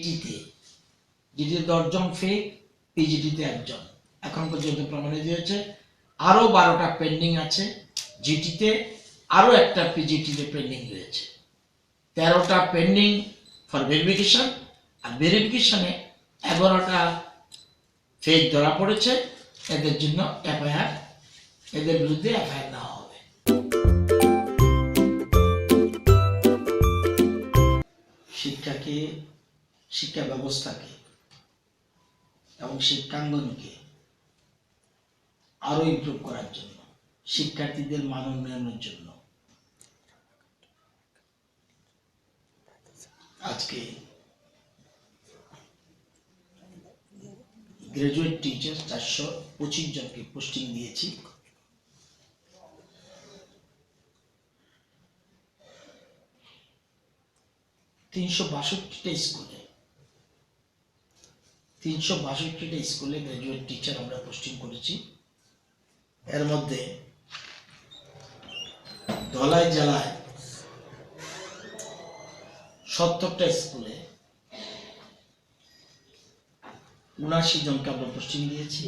জিটিতে 10 জন fake, পিজিটিতে 1 জন। এখন পর্যন্ত প্রমাণিত হয়েছে। আরো 12টা পেন্ডিং আছে জিটিতে, আরো একটা পিজিটিতে পেন্ডিং রয়েছে। 13টা পেন্ডিং ফর ভেরিফিকেশন, আর ভেরিফিকেশনে 11টা ফেক ধরা পড়েছে। এদের জন্য এফআইআর, এদের বিরুদ্ধে এফআইআর নেওয়া হবে। শিক্ষাকে, শিক্ষা ব্যবস্থাকে এবং শিক্ষাঙ্গনকে আরো ইমপ্রুভ করার জন্য, শিক্ষার্থীদের মান উন্নয়নের জন্য আজকে গ্রাজুয়েট টিচার 425 জনকে পোস্টিং দিয়েছি। তিনশো বাষট্টিটা স্কুলে গ্রাজুয়েট টিচার আমরা পোস্টিং করেছি। এর মধ্যে ধলাই জেলায় 70টা স্কুলে 79 জনকে আমরা পোস্টিং দিয়েছি।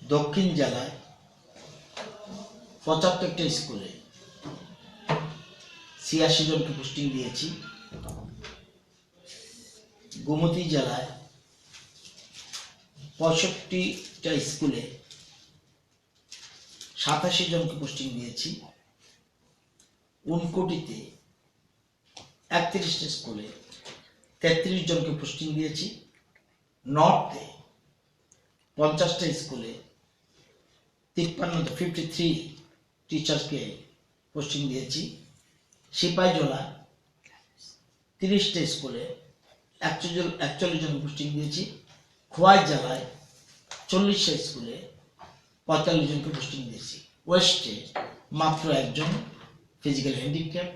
দক্ষিণ জেলায় 75টা স্কুলে 86 জনকে পোস্টিং দিয়েছি। গোমতী জেলায় 65টা স্কুলে 87 জনকে পোস্টিং দিয়েছি। উনকোটিতে 31টা স্কুলে 33 জনকে পোস্টিং দিয়েছি। নর্থে 50টা স্কুলে 53 টিচার্সকে পোস্টিং দিয়েছি। সিপাহীজলা 30টা স্কুলে 41 জন পোস্টিং দিয়েছি। খোয়াই জেলায় 40টা স্কুলে 45 জনকে পোস্টিং দিয়েছি। ওয়েস্টে মাত্র 1 জন ফিজিক্যাল হ্যান্ডিক্যাপ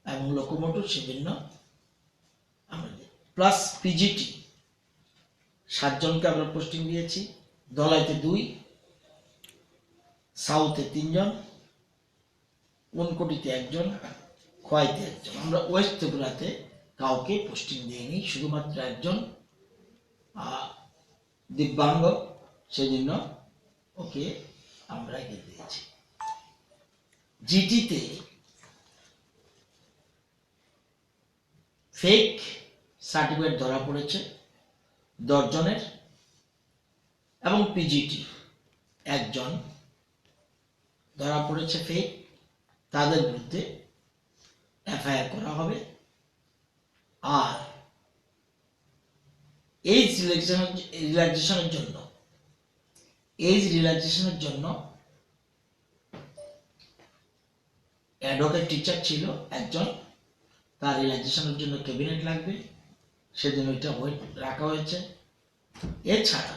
এবং লোকোমোটর, সেজন্য আমরা প্লাস পিজিটি 7 জনকে আমরা পোস্টিং দিয়েছি। ধলাইতে 2, সাউথে 3 জন, উনকোটিতে 1 জন, খোয়াইতে 1 জন। আমরা ওয়েস্ট ত্রিপুরাতে কাউকে পোস্টিং দিইনি, শুধুমাত্র 1 জন দিব্যাঙ্গ, সেজন্য ওকে আমরা এগিয়ে দিয়েছি। জিটিতে ফেক সার্টিফিকেট ধরা পড়েছে 10 জনের, এবং পিজিটি 1 জন ধরা পড়েছে ফেক। তাদের বিরুদ্ধে এফআইআর করা হবে। আর এজ রিল্যাক্সেশনের জন্য অ্যাডভোকেট টিচার ছিল 1 জন, তার রিল্যাক্সেশনের জন্য ক্যাবিনেট লাগবে, সেজন্য এটা রাখা হয়েছে। এছাড়া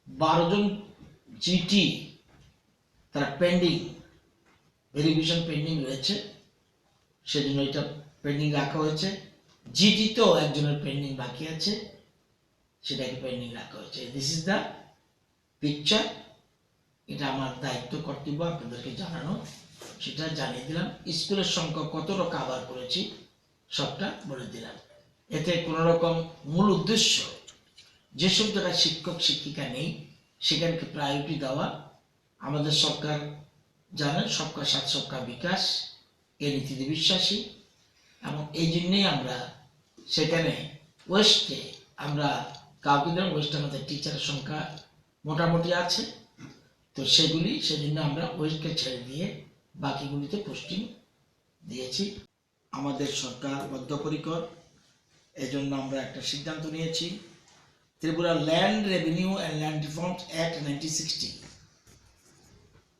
12 জন জিটি তারা পেন্ডিং, ভেরিফিকেশন পেন্ডিং রয়েছে, সেজন্য এটা পেন্ডিং রাখা হয়েছে। জিটিতেও 1 জনের পেন্ডিং বাকি আছে, সেটাকে পেন্ডিং রাখা হয়েছে। This is the picture. এটা আমার দায়িত্ব, কর্তব্য আপনাদেরকে জানানো, সেটা জানিয়ে দিলাম। স্কুলের সংখ্যা কতটা কভার করেছি সবটা বলে দিলাম। এতে কোনো রকম মূল উদ্দেশ্য, যেসব জায়গায় শিক্ষক শিক্ষিকা নেই সেখানকে প্রায়োরিটি দেওয়া। আমাদের সরকার জানেন সবকা সাথ সবকা বিকাশ, এই নীতিতে বিশ্বাসী, এবং এই জন্যই আমরা সেখানে ওয়েস্টে আমরা কাউকে দিলাম। ওয়েস্টে আমাদের টিচারের সংখ্যা মোটামুটি আছে, তো সেজন্য আমরা ওয়েস্টকে ছেড়ে দিয়ে বাকিগুলিতে পোস্টিং দিয়েছি। আমাদের সরকার বদ্ধপরিকর, এজন্য আমরা একটা সিদ্ধান্ত নিয়েছি। Tripura land revenue and land reforms act 1960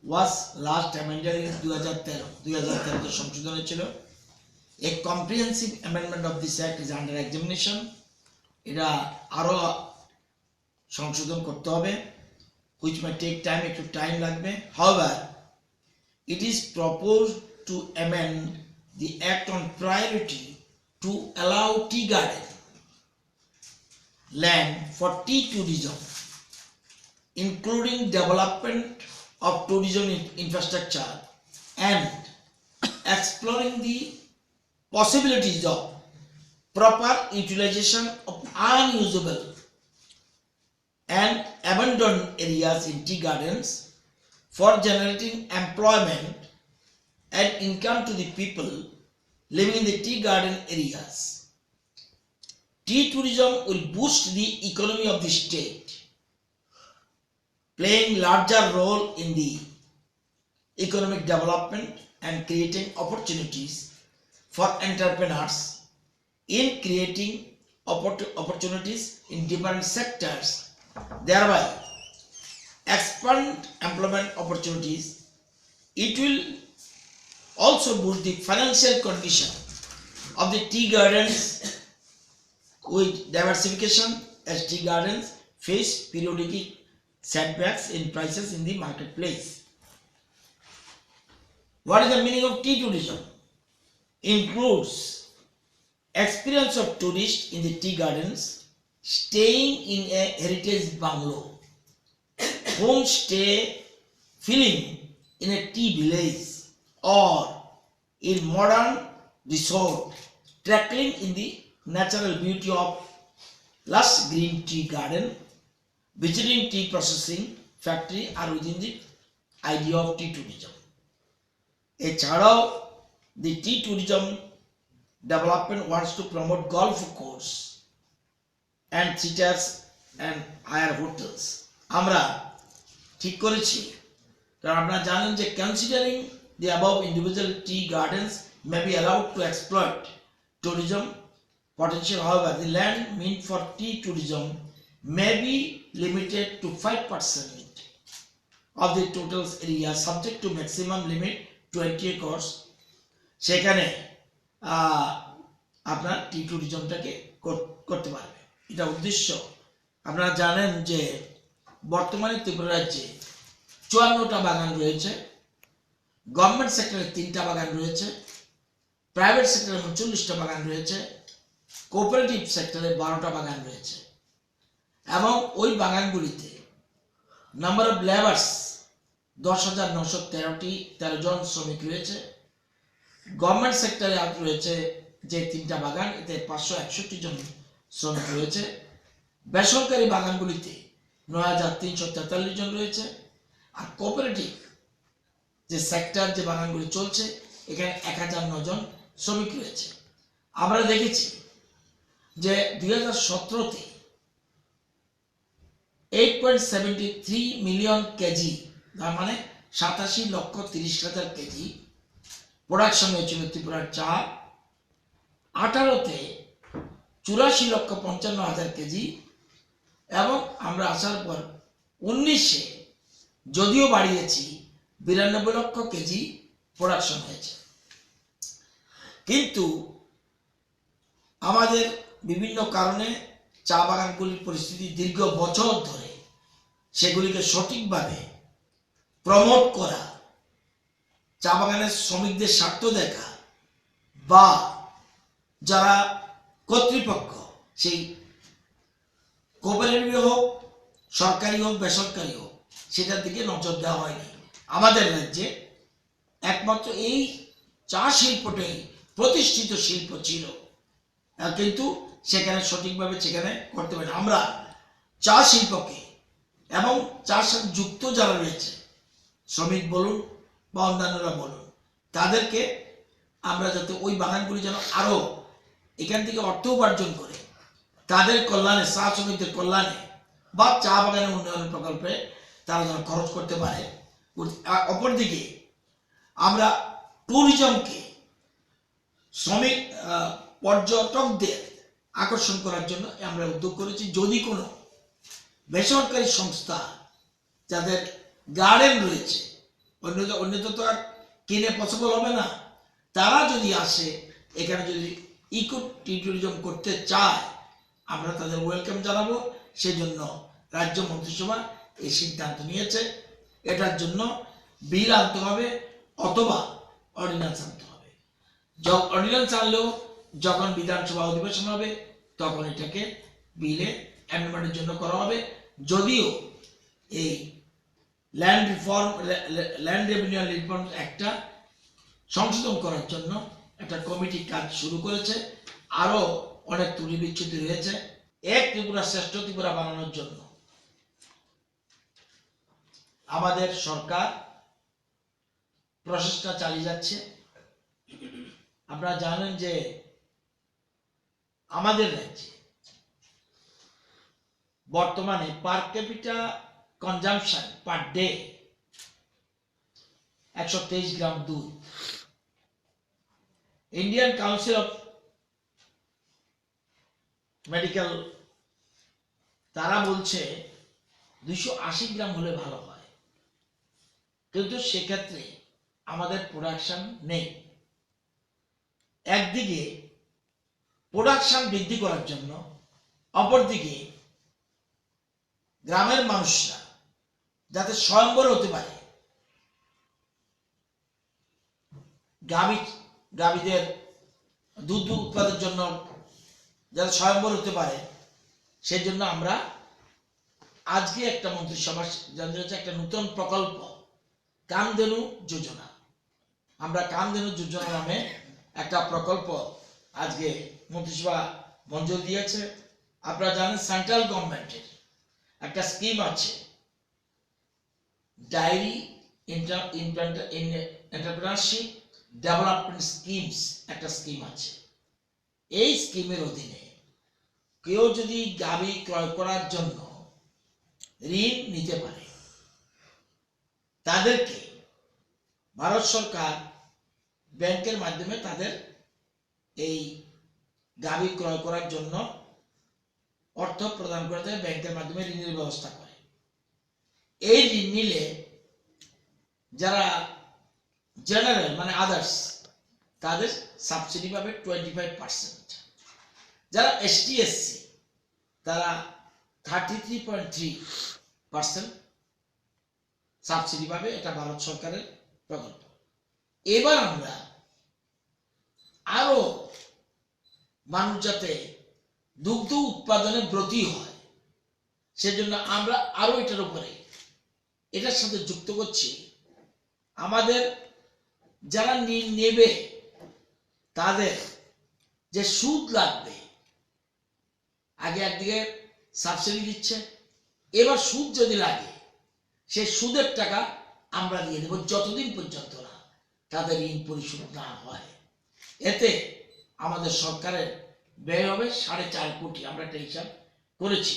was last amended in 2013 সংশোধন হয়েছিল। A comprehensive amendment of this act is under examination. এটা আরো সংশোধন করতে হবে, which may take time, একটু টাইম লাগবে। However, it is proposed to amend the act on priority to allow tea garden land for tea tourism, including development of tourism infrastructure and exploring the possibilities of proper utilization of unusable and abandoned areas in tea gardens for generating employment and income to the people living in the tea garden areas. Tea tourism will boost the economy of the state, playing larger role in the economic development and creating opportunities for entrepreneurs in creating opportunities in different sectors, thereby expand employment opportunities. It will also boost the financial condition of the tea gardens with diversification, as tea gardens face periodic setbacks in prices in the marketplace. What is the meaning of tea tourism? Includes experience of tourists in the tea gardens, staying in a heritage bungalow, homestay filling in a tea village, or in modern resort, traveling in the natural beauty of lush green tea garden, visiting tea processing factory are within the idea of tea tourism. এছাড়াও the tea tourism development wants to promote golf course and theaters and higher hotels. আমরা ঠিক করেছি, কারণ আপনারা জানেন যে considering the above individual tea gardens may be allowed to exploit tourism potential. However, the land meant for tea tourism may be limited to 5% of the total area, subject to maximum limit 20 acres. সেখানে আপনার টি ট্যুরিজমটাকে করতে পারবে, এটা উদ্দেশ্য। আপনারা জানেন যে বর্তমানে ত্রিপুরা রাজ্যে 54টা বাগান রয়েছে, গভর্নমেন্ট সেক্টরে 3টা বাগান রয়েছে, প্রাইভেট সেক্টরে 39টা বাগান রয়েছে, কোঅপারেটিভ সেক্টরে 12টা বাগান রয়েছে, এবং ওই বাগানগুলিতে নাম্বার অফ লেবার্স 10,913 জন শ্রমিক রয়েছে। গভর্নমেন্ট সেক্টরে রয়েছে যে 3টা বাগান, এতে 561 জন শ্রমিক রয়েছে। বেসরকারি বাগানগুলিতে 9,343 জন রয়েছে। আর কোঅপারেটিভ যে সেক্টর, যে বাগানগুলি চলছে, এখানে 1,009 জন শ্রমিক রয়েছে। আমরা দেখেছি যে 2017-তে 8.73 মিলিয়ন কেজি, তার মানে 87,30,000 কেজি প্রোডাকশন হয়েছিল ত্রিপুরার চা। 18-তে 84,55,000 কেজি, এবং আমরা আসার পর 19-এ যদিও বাড়িয়েছি 92 লক্ষ কেজি প্রোডাকশন হয়েছে। কিন্তু আমাদের বিভিন্ন কারণে চা বাগানগুলির পরিস্থিতি দীর্ঘ বছর ধরে সেগুলিকে সঠিকভাবে প্রমোট করা, চা বাগানের শ্রমিকদের স্বার্থ দেখা, বা যারা কর্তৃপক্ষ, সেই কোঅপারেটিভ হোক, সরকারি হোক, বেসরকারি হোক, সেটার দিকে নজর দেওয়া হয়নি। আমাদের রাজ্যে একমাত্র এই চা শিল্পটাই প্রতিষ্ঠিত শিল্প ছিল, কিন্তু সেখানে সঠিকভাবে সেখানে করতে পারি। আমরা চা শিল্পকে এবং চার সাথে যুক্ত যারা রয়েছে, শ্রমিক বলুন বা অন্যান্যরা বলুন, তাদেরকে আমরা যাতে ওই বাগানগুলি যেন আরো এখান থেকে অর্থ উপার্জন করে তাদের কল্যাণে, চা শ্রমিকদের কল্যাণে বা চা বাগানের উন্নয়ন প্রকল্পে তারা যেন খরচ করতে পারে। অপরদিকে আমরা ট্যুরিজমকে, শ্রমিক পর্যটকদের আকর্ষণ করার জন্য আমরা উদ্যোগ করেছি। যদি কোনো বেসরকারি সংস্থা যাদের গার্ডেন রয়েছে, অন্যদের তো আর কিনে পসিবল হবে না, তারা যদি আসে এখানে, যদি ইকো ট্যুরিজম করতে চায়, আমরা তাদের ওয়েলকাম জানাবো। সেজন্য রাজ্য মন্ত্রিসভা এই সিদ্ধান্ত নিয়েছে। এটার জন্য বিল আনতে হবে অথবা অর্ডিন্যান্স আনতে হবে। অর্ডিন্যান্স আনলেও যখন বিধানসভা অধিবেশন হবে তখন এটাকে বিলে অ্যামেন্ডমেন্টের জন্য করা হবে। যদিও এই ল্যান্ড রেভিনিউ রিফর্ম একটা সংশোধন করার জন্য একটা কমিটি কাজ শুরু করেছে, আরো অনেক ত্রুটি বিচ্যুতি রয়েছে এক ত্রিপুরা শ্রেষ্ঠ ত্রিপুরা বানানোর জন্য। আমাদের সরকার প্রচেষ্টা চালিয়ে যাচ্ছে। আপনারা জানেন যে আমাদের রাজ্যে বর্তমানে পার ক্যাপিটা কনজাম্পশন পার ডে 123 গ্রাম দুধ। ইন্ডিয়ান কাউন্সিল অফ মেডিকেল তারা বলছে 280 গ্রাম হলে ভালো হয়, কিন্তু সেক্ষেত্রে আমাদের প্রোডাকশন নেই। একদিকে প্রোডাকশন বৃদ্ধি করার জন্য, অপরদিকে গ্রামের মানুষরা যাতে স্বয়ম্বর হতে পারে, গাভীদের দুধ উৎপাদনের জন্য যাতে স্বয়ম্বর হতে পারে, সেই জন্য আমরা আজকে একটা মন্ত্রিসভা একটা নতুন প্রকল্প কামধেনু যোজনা, আমরা কামধেনু যোজনা নামে একটা প্রকল্প আজকে মন্ত্রিসভা মঞ্জুর দিয়েছে। আপনারা জানেন সেন্ট্রাল গভর্নমেন্টের একটা স্কিম আছে, ডায়েরি এন্টারপ্রেনারশিপ ডেভেলপমেন্ট স্কিমস, একটা স্কিম আছে। এই স্কিমের অধীনে কেউ যদি গাভী ক্রয় করার জন্য ঋণ নিতে পারে, তাদেরকে ভারত সরকার ব্যাংকের মাধ্যমে তাদের এই গাভী ক্রয় করার জন্য অর্থ প্রদান করে থাকে, ব্যাংকের মাধ্যমে ঋণের ব্যবস্থা করে। এই ঋণ নিলে যারা জেনারেল মানে আদার্স, তাদের সাবসিডি পাবে 25%, যারা এসটি এসসি তারা 33.3% সাবসিডি পাবে। এটা ভারত সরকারের প্রকল্প। এবার আমরা আরো মানুষ যাতে দুগ্ধ উৎপাদনে ব্রতী হয়, সেজন্য আমরা আরো এটার সাথে যুক্ত করছি আমাদের যারা নেবে তাদের যে সুদ লাগবে। আগে একদিকে সাবসিডি দিচ্ছে, এবার সুদ যদি লাগে সেই সুদের টাকা আমরা দিয়ে দেব যতদিন পর্যন্ত না তাদের ঋণ পরিশোধ না হয়। এতে আমাদের সরকারের ব্যয় হবে 4.5 কোটি, আমরা একটা হিসাব করেছি।